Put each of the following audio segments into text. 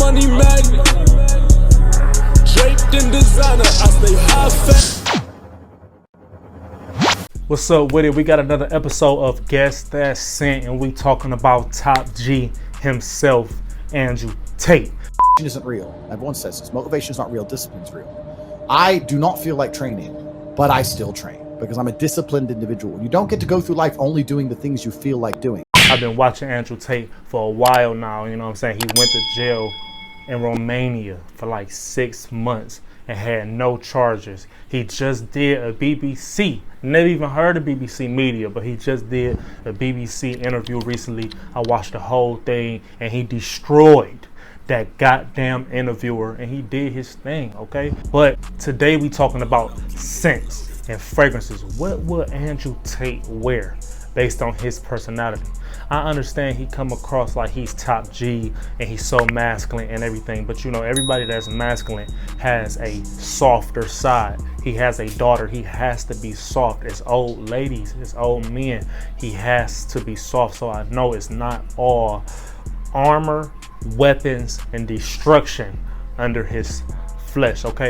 money magnet, draped in designer, I stay high fat. What's up with it? We got another episode of Guess That Scent, and we talking about TopG himself, Andrew Tate. Isn't real. Everyone says this. Motivation is not real. Discipline is real. I do not feel like training, but I still train because I'm a disciplined individual. You don't get to go through life only doing the things you feel like doing. I've been watching Andrew Tate for a while now. You know what I'm saying? He went to jail in Romania for like 6 months and had no charges. He just did a BBC. Never even heard of BBC Media, but he just did a BBC interview recently. I watched the whole thing and he destroyed that goddamn interviewer and he did his thing, okay? But today we talking about scents and fragrances. What would Andrew Tate wear based on his personality? I understand he come across like he's TopG and he's so masculine and everything, but you know, everybody that's masculine has a softer side. He has a daughter, he has to be soft. It's old ladies, it's old men, he has to be soft. So I know it's not all armor, weapons, and destruction under his flesh, okay?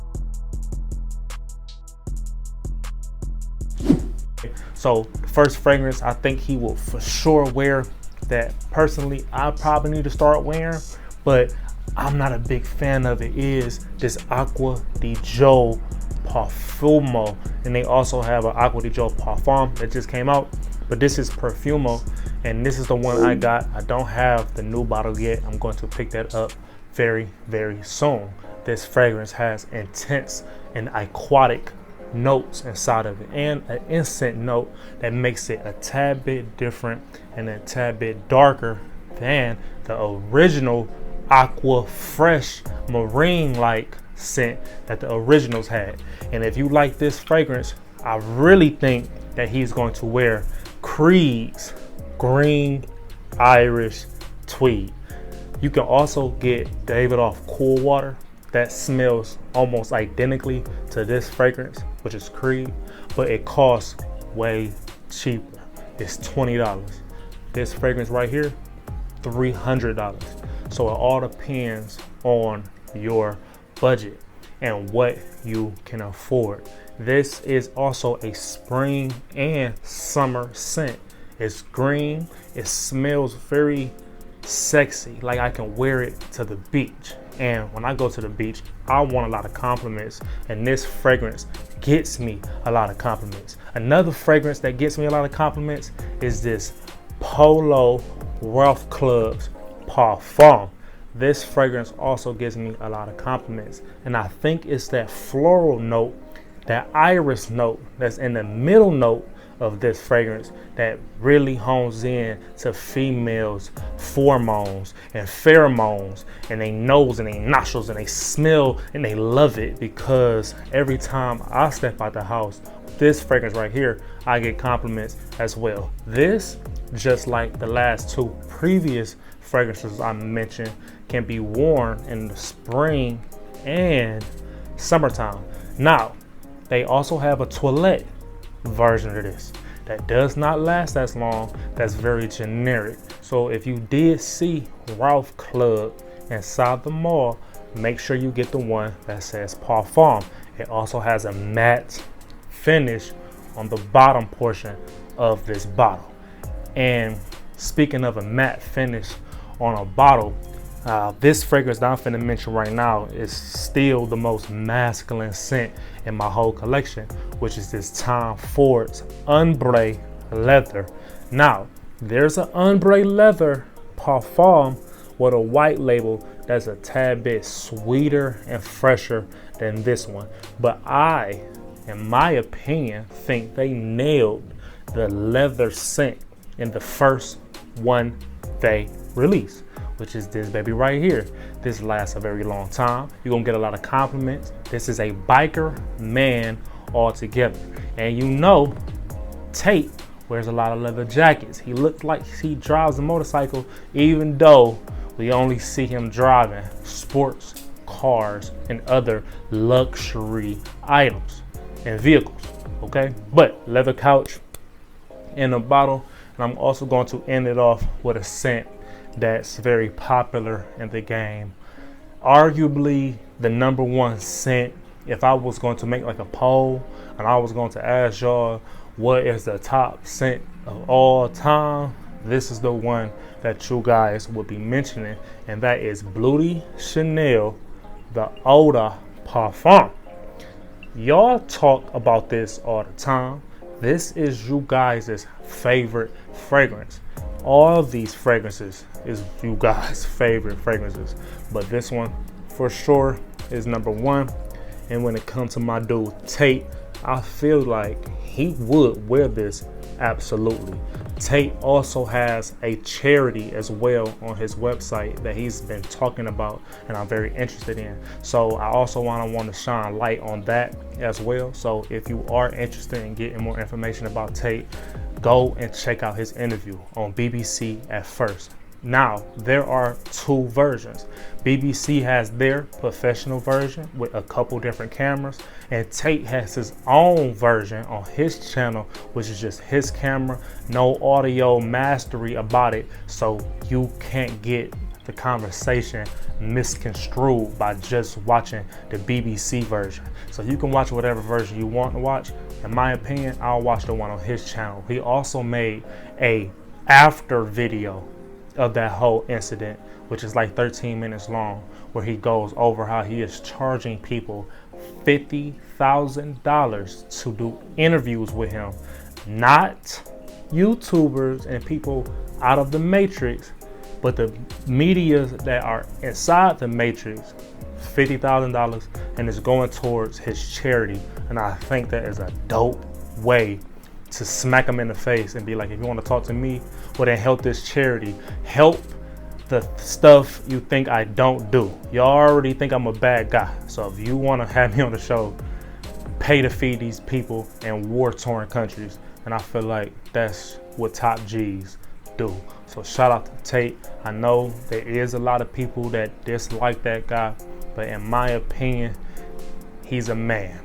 So the first fragrance I think he will for sure wear, that personally I probably need to start wearing, but I'm not a big fan of it, is this Acqua di Gio Profumo. And they also have an Acqua di Gio Parfum that just came out, but this is Profumo, and this is the one I got. I don't have the new bottle yet. I'm going to pick that up very, very soon. This fragrance has intense and aquatic notes inside of it and an incense note that makes it a tad bit different and a tad bit darker than the original Aqua Fresh marine like scent that the originals had. And if you like this fragrance, I really think that he's going to wear Creed's Green Irish Tweed. You can also get Davidoff Cool Water that smells almost identically to this fragrance, which is Creed, but it costs way cheaper. It's $20. This fragrance right here, $300. So it all depends on your budget and what you can afford. This is also a spring and summer scent. It's green, it smells very sexy, like I can wear it to the beach. And when I go to the beach, I want a lot of compliments, and this fragrance gets me a lot of compliments. Another fragrance that gets me a lot of compliments is this Polo Ralph Club's Parfum. This fragrance also gives me a lot of compliments, and I think it's that floral note, that iris note that's in the middle note of this fragrance that really hones in to females' pheromones and pheromones and they nose and they nostrils, and they smell and they love it, because every time I step out the house, this fragrance right here, I get compliments as well. This, just like the last two previous fragrances I mentioned, can be worn in the spring and summertime. Now, they also have a toilette version of this that does not last as long, that's very generic. So if you did see Ralph Club inside the mall, make sure you get the one that says Parfum. It also has a matte finish on the bottom portion of this bottle. And speaking of a matte finish on a bottle, this fragrance that I'm finna mention right now is still the most masculine scent in my whole collection, which is this Tom Ford's Ombre Leather. Now, there's an Ombre Leather Parfum with a white label that's a tad bit sweeter and fresher than this one. But I, in my opinion, think they nailed the leather scent in the first one they released, which is this baby right here. This lasts a very long time. You're gonna get a lot of compliments. This is a biker man altogether. And you know, Tate wears a lot of leather jackets. He looks like he drives a motorcycle, even though we only see him driving sports cars and other luxury items and vehicles, okay? But leather couch in a bottle. And I'm also going to end it off with a scent that's very popular in the game. arguably the #1 scent. If I was going to make like a poll and I was going to ask y'all what is the top scent of all time, this is the one that you guys would be mentioning, and that is Bloody Chanel, the Eau de Parfum. Y'all talk about this all the time. This is you guys' favorite fragrance. All these fragrances is you guys' favorite fragrances, but this one for sure is #1. And when it comes to my dude Tate, I feel like he would wear this absolutely. Tate also has a charity as well on his website that he's been talking about and I'm very interested in. So I also want to shine light on that as well. So if you are interested in getting more information about Tate, go and check out his interview on BBC at first. Now, there are 2 versions. BBC has their professional version with a couple different cameras, and Tate has his own version on his channel, which is just his camera, no audio mastery about it, so you can't get the conversation misconstrued by just watching the BBC version. So you can watch whatever version you want to watch. In my opinion, I'll watch the one on his channel. He also made a after video of that whole incident, which is like 13 minutes long, where he goes over how he is charging people $50,000 to do interviews with him, not YouTubers and people out of the matrix, but the media that are inside the matrix. $50,000, and it's going towards his charity. And I think that is a dope way to smack him in the face and be like, if you want to talk to me, well then help this charity. Help the stuff you think I don't do. Y'all already think I'm a bad guy. So if you want to have me on the show, pay to feed these people in war-torn countries. And I feel like that's what TopGs do. So shout out to Tate. I know there is a lot of people that dislike that guy, but in my opinion, he's a man.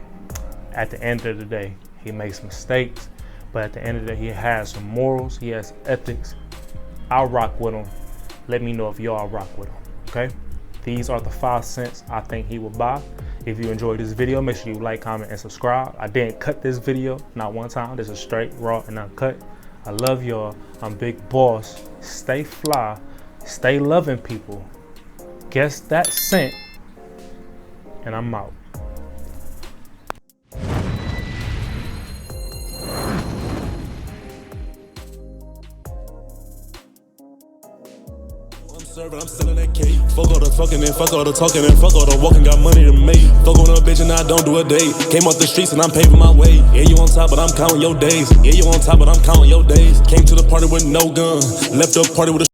At the end of the day, he makes mistakes, but at the end of the day, he has some morals, he has ethics. I'll rock with him. Let me know if y'all rock with him, okay? These are the 5 cents I think he will buy. If you enjoyed this video, make sure you like, comment, and subscribe. I didn't cut this video, not one time. This is straight, raw, and uncut. I love y'all. I'm Big Boss. Stay fly. Stay loving people. Guess that scent. And I'm out. I'm selling that cake. Fuck all the talking and fuck all the talking and fuck all the walking. Got money to make. Fuck on a bitch and I don't do a date. Came off the streets and I'm paving my way. Yeah, you on top, but I'm counting your days. Yeah, you on top, but I'm counting your days. Came to the party with no gun. Left the party with a